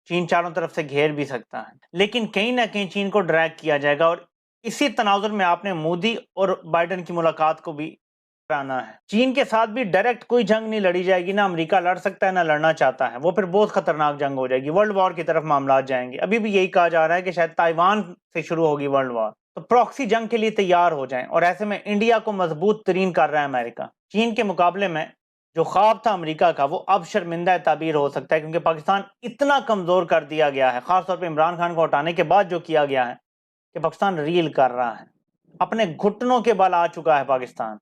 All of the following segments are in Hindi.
चीन चारों तरफ से घेर भी सकता है, लेकिन कहीं ना कहीं चीन को ड्रैग किया जाएगा। और इसी तनाजुर में आपने मोदी और बाइडेन की मुलाकात को भी आना है। चीन के साथ भी डायरेक्ट कोई जंग नहीं लड़ी जाएगी, ना अमेरिका लड़ सकता है ना लड़ना चाहता है। वो फिर बहुत खतरनाक जंग हो जाएगी, वर्ल्ड वॉर की तरफ मामला जाएंगे। अभी भी यही कहा जा रहा है कि शायद ताइवान से शुरू होगी वर्ल्ड वॉर। तो प्रॉक्सी जंग के लिए तैयार हो जाएं, और ऐसे में इंडिया को मजबूत तरीन कर रहा है अमेरिका। चीन के मुकाबले में जो ख्वाब था अमेरिका का, वो अब शर्मिंदा ताबीर हो सकता है, क्योंकि पाकिस्तान इतना कमजोर कर दिया गया है। खासतौर पर इमरान खान को हटाने के बाद जो किया गया है कि पाकिस्तान रील कर रहा है, अपने घुटनों के बल आ चुका है पाकिस्तान।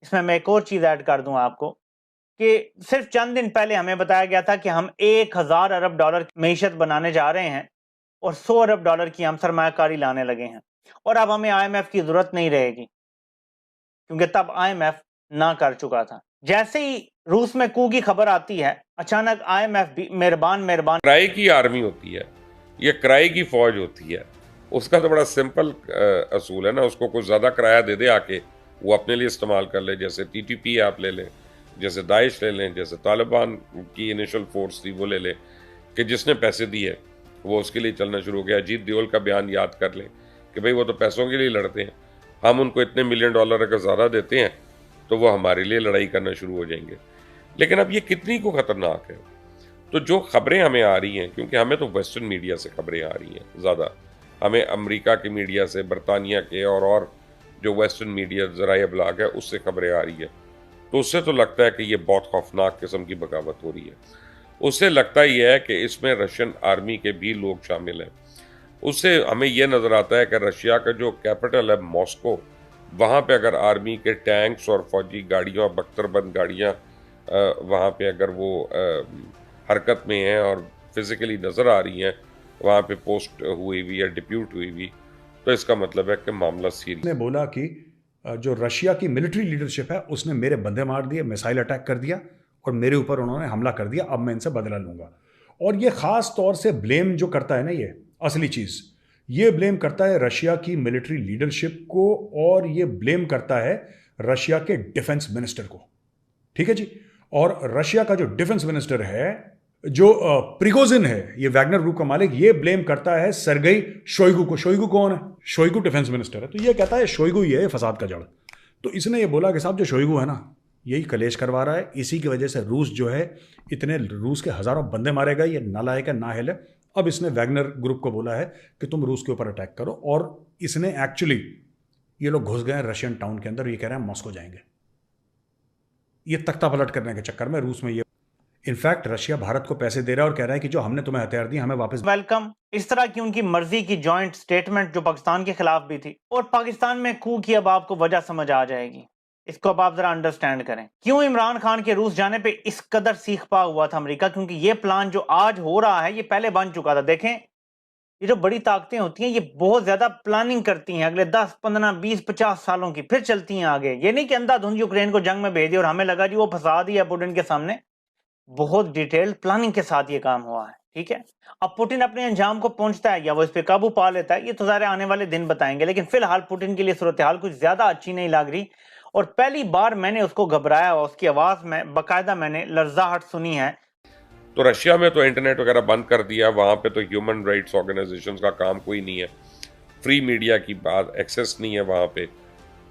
इसमें मैं एक और चीज ऐड कर दूं आपको कि सिर्फ चंद दिन पहले हमें बताया गया था कि हम 1000 अरब डॉलर की मीशत बनाने जा रहे हैं और 100 अरब डॉलर की हम सरमायाकारी लाने लगे हैं, और अब हमें IMF की जरूरत नहीं रहेगी, क्योंकि तब IMF ना कर चुका था। जैसे ही रूस में कू की खबर आती है, अचानक IMF भी मेहरबान किराए की आर्मी होती है, ये किराए की फौज होती है। उसका तो बड़ा सिंपल असूल है ना, उसको कुछ ज़्यादा किराया दे दे आके, वो अपने लिए इस्तेमाल कर ले। जैसे TTP आप ले लें, जैसे दाइश ले लें, जैसे तालिबान की इनिशियल फोर्स थी वो ले लें, कि जिसने पैसे दिए वो उसके लिए चलना शुरू हो गया। अजीत देओल का बयान याद कर लें कि भाई वो तो पैसों के लिए लड़ते हैं, हम उनको इतने मिलियन डॉलर अगर ज़्यादा देते हैं तो वो हमारे लिए लड़ाई करना शुरू हो जाएंगे। लेकिन अब ये कितनी को ख़तरनाक है। तो जो खबरें हमें आ रही हैं, क्योंकि हमें तो वेस्टर्न मीडिया से खबरें आ रही हैं ज़्यादा, हमें अमेरिका के मीडिया से, बरतानिया के और जो वेस्टर्न मीडिया ज़राए अबलाग है उससे खबरें आ रही है, तो उससे तो लगता है कि ये बहुत खौफनाक किस्म की बगावत हो रही है। उससे लगता ही है कि इसमें रशियन आर्मी के भी लोग शामिल हैं। उससे हमें यह नज़र आता है कि रशिया का जो कैपिटल है मॉस्को, वहाँ पे अगर आर्मी के टैंक्स और फौजी गाड़ियाँ, बख्तरबंद गाड़ियाँ वहाँ पे अगर वो हरकत में हैं और फिज़िकली नज़र आ रही हैं, वहाँ पे पोस्ट हुई हुई या डिप्यूट हुई हुई, तो इसका मतलब है कि मामला सीरियस। ने बोला कि जो रशिया की मिलिट्री लीडरशिप है उसने मेरे बंदे मार दिए, मिसाइल अटैक कर दिया और मेरे ऊपर उन्होंने हमला कर दिया, अब मैं इनसे बदला लूंगा। और ये खास तौर से ब्लेम जो करता है ना, ये असली चीज़, ये ब्लेम करता है रशिया की मिलिट्री लीडरशिप को, और ये ब्लेम करता है रशिया के डिफेंस मिनिस्टर को। ठीक है जी। और रशिया का जो डिफेंस मिनिस्टर है, जो प्रिगोजिन है, ये वैगनर ग्रुप का मालिक, ये ब्लेम करता है सरगई शोइगु को। शोइगु कौन है? शोइगु डिफेंस मिनिस्टर है। तो ये कहता है शोइगु ये है फसाद का जड़। तो इसने ये बोला कि साहब जो शोइगु है ना, यही कलेश करवा रहा है, इसी की वजह से रूस जो है, इतने रूस के हजारों बंदे मारेगा, ये नालायक है, नाअहल है। अब इसने वैगनर ग्रुप को बोला है कि तुम रूस के ऊपर अटैक करो, और इसने एक्चुअली, ये लोग घुस गए रशियन टाउन के अंदर, ये कह रहे हैं मॉस्को जाएंगे, ये तख्ता पलट करने के चक्कर में रूस में। ये इनफैक्ट रशिया भारत को पैसे दे रहा है और कह रहा है कि जो हमने तुम्हें हथियार दिए हमें वापस। वेलकम। इस तरह की उनकी मर्जी की जॉइंट स्टेटमेंट जो पाकिस्तान के खिलाफ भी थी, और पाकिस्तान में कू की अब आपको वजह समझ आ जाएगी। इसको अब आप जरा अंडरस्टैंड करें क्यों इमरान खान के रूस जाने पे इस कदर सीख पा हुआ था अमेरिका। क्योंकि ये प्लान जो आज हो रहा है ये पहले बन चुका था। देखें, ये जो बड़ी ताकतें होती हैं ये बहुत ज्यादा प्लानिंग करती हैं अगले 10, 15, 20, 50 सालों की, फिर चलती हैं आगे। ये नहीं कि अंधाधुंध यूक्रेन को जंग में भेज दिया और हमें लगा जी वो फंसा दिया पुतिन के सामने। बहुत डिटेल्ड प्लानिंग के साथ ये काम हुआ है। ठीक है, अब पुतिन अपने अंजाम को पहुंचता है या वो इस पे काबू पा लेता है, ये तो सारे आने वाले दिन बताएंगे। लेकिन फिलहाल पुतिन के लिए सूरत हाल कुछ ज्यादा अच्छी नहीं लग रही, और पहली बार मैंने उसको घबराया और उसकी आवाज में बाकायदा मैंने लर्जाहट सुनी है। तो रशिया में तो इंटरनेट वगैरह बंद कर दिया, वहाँ पे तो ह्यूमन राइट्स ऑर्गेनाइजेशन का काम कोई नहीं है, फ्री मीडिया की बात एक्सेस नहीं है वहाँ पे।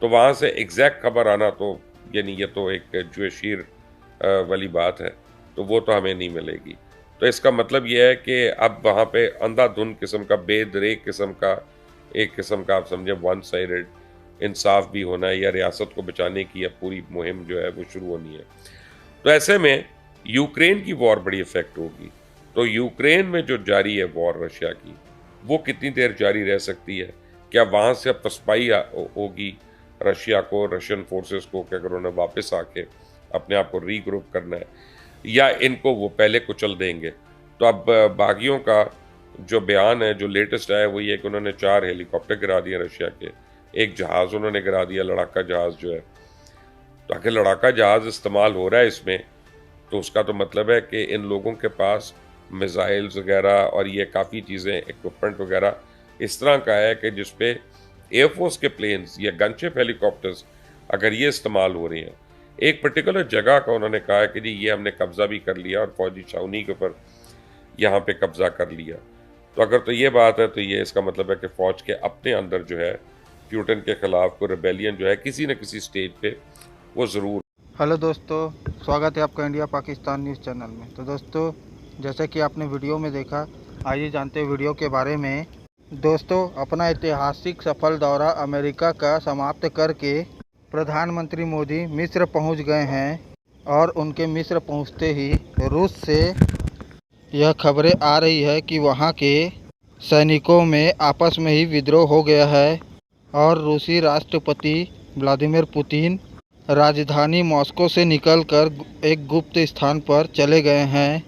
तो वहाँ से एग्जैक्ट खबर आना तो यानी ये तो एक जुएशीर वाली बात है, तो वो तो हमें नहीं मिलेगी। तो इसका मतलब ये है कि अब वहाँ पे अंधाधुंध किस्म का, बेदरेक किस्म का, एक किस्म का आप समझे वन साइडेड इंसाफ भी होना है, या रियासत को बचाने की अब पूरी मुहिम जो है वो शुरू होनी है। तो ऐसे में यूक्रेन की वॉर बड़ी इफेक्ट होगी। तो यूक्रेन में जो जारी है वॉर रशिया की, वो कितनी देर जारी रह सकती है? क्या वहाँ से अब तस्पाई होगी रशिया को, रशियन फोर्सेस को, कि अगर उन्हें वापस आके अपने आप को रीग्रुप करना है, या इनको वो पहले कुचल देंगे? तो अब बागियों का जो बयान है, जो लेटेस्ट आया, वो ये कि उन्होंने 4 हेलीकॉप्टर गिरा दिए रशिया के, एक जहाज़ उन्होंने गिरा दिया, लड़ाका जहाज़ जो है। तो अगर लड़ाका जहाज़ इस्तेमाल हो रहा है इसमें, तो उसका तो मतलब है कि इन लोगों के पास मिसाइल्स वगैरह और ये काफ़ी चीज़ें, इक्विपमेंट वगैरह इस तरह का है कि जिस पे एयरफोर्स के प्लेन्स या गनशिप हेलीकॉप्टर्स अगर ये इस्तेमाल हो रही हैं। एक पर्टिकुलर जगह का उन्होंने कहा है कि जी ये हमने कब्ज़ा भी कर लिया और फौजी छावनी के ऊपर यहाँ पे कब्जा कर लिया। तो अगर तो ये बात है तो ये इसका मतलब है कि फ़ौज के अपने अंदर जो है प्यूटन के ख़िलाफ़ कोई रिबेलियन जो है किसी न किसी स्टेज पे वो ज़रूर। हेलो दोस्तों, स्वागत है आपका इंडिया पाकिस्तान न्यूज़ चैनल में। तो दोस्तों, जैसे कि आपने वीडियो में देखा, आइए जानते हैं वीडियो के बारे में। दोस्तों, अपना ऐतिहासिक सफल दौरा अमेरिका का समाप्त करके प्रधानमंत्री मोदी मिस्र पहुंच गए हैं और उनके मिस्र पहुंचते ही रूस से यह खबरें आ रही है कि वहां के सैनिकों में आपस में ही विद्रोह हो गया है और रूसी राष्ट्रपति व्लादिमीर पुतिन राजधानी मॉस्को से निकलकर एक गुप्त स्थान पर चले गए हैं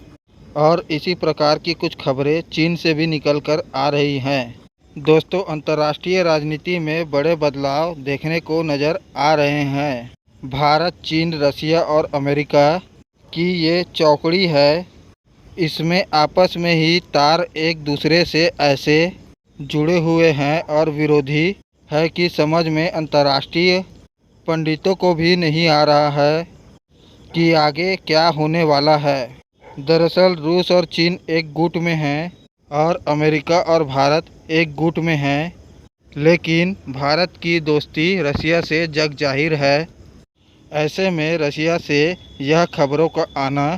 और इसी प्रकार की कुछ खबरें चीन से भी निकलकर आ रही हैं। दोस्तों, अंतर्राष्ट्रीय राजनीति में बड़े बदलाव देखने को नज़र आ रहे हैं। भारत, चीन, रसिया और अमेरिका की ये चौकड़ी है। इसमें आपस में ही तार एक दूसरे से ऐसे जुड़े हुए हैं और विरोधी है कि समझ में अंतर्राष्ट्रीय पंडितों को भी नहीं आ रहा है कि आगे क्या होने वाला है। दरअसल रूस और चीन एक गुट में हैं और अमेरिका और भारत एक गुट में हैं, लेकिन भारत की दोस्ती रसिया से जग जाहिर है। ऐसे में रसिया से यह खबरों का आना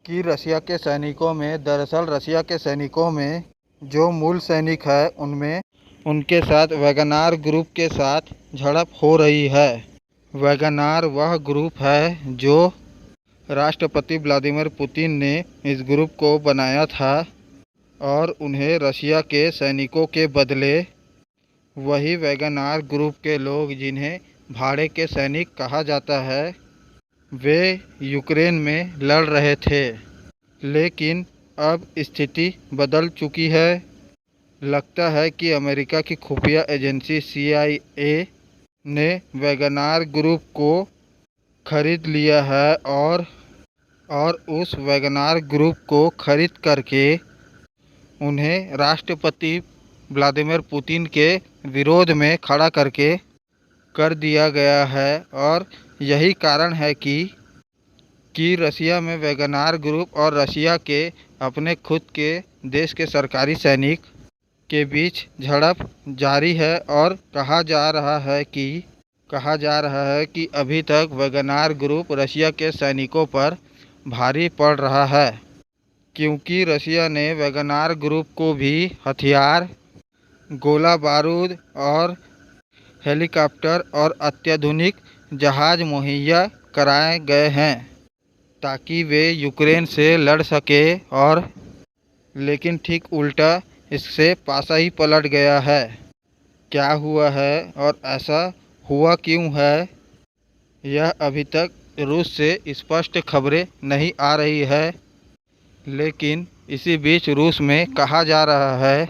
कि रसिया के सैनिकों में, दरअसल रसिया के सैनिकों में जो मूल सैनिक है उनमें उनके साथ वैगनार ग्रुप के साथ झड़प हो रही है। वैगनार वह ग्रुप है जो राष्ट्रपति व्लादिमीर पुतिन ने इस ग्रुप को बनाया था और उन्हें रसिया के सैनिकों के बदले वही वैगनार ग्रुप के लोग, जिन्हें भाड़े के सैनिक कहा जाता है, वे यूक्रेन में लड़ रहे थे। लेकिन अब स्थिति बदल चुकी है। लगता है कि अमेरिका की खुफिया एजेंसी CIA ने वैगनार ग्रुप को खरीद लिया है और उस वैगनार ग्रुप को खरीद करके उन्हें राष्ट्रपति व्लादिमीर पुतिन के विरोध में खड़ा करके कर दिया गया है। और यही कारण है कि रसिया में वैगनार ग्रुप और रसिया के अपने खुद के देश के सरकारी सैनिक के बीच झड़प जारी है और कहा जा रहा है कि अभी तक वैगनार ग्रुप रसिया के सैनिकों पर भारी पड़ रहा है, क्योंकि रसिया ने वैगनार ग्रुप को भी हथियार, गोला बारूद और हेलीकॉप्टर और अत्याधुनिक जहाज़ मुहैया कराए गए हैं ताकि वे यूक्रेन से लड़ सके। और लेकिन ठीक उल्टा इससे पासा ही पलट गया है। क्या हुआ है और ऐसा हुआ क्यों है, यह अभी तक रूस से स्पष्ट खबरें नहीं आ रही है। लेकिन इसी बीच रूस में कहा जा रहा है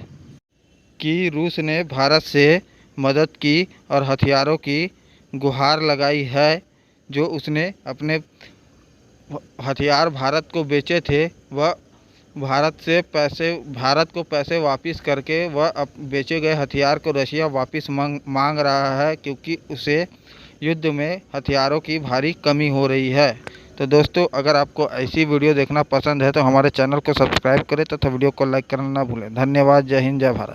कि रूस ने भारत से मदद की और हथियारों की गुहार लगाई है। जो उसने अपने हथियार भारत को बेचे थे, वह भारत को पैसे वापस करके वह बेचे गए हथियार को रसिया वापस मांग रहा है, क्योंकि उसे युद्ध में हथियारों की भारी कमी हो रही है। तो दोस्तों, अगर आपको ऐसी वीडियो देखना पसंद है तो हमारे चैनल को सब्सक्राइब करें तथा वीडियो को लाइक करना ना भूलें। धन्यवाद। जय हिंद, जय भारत।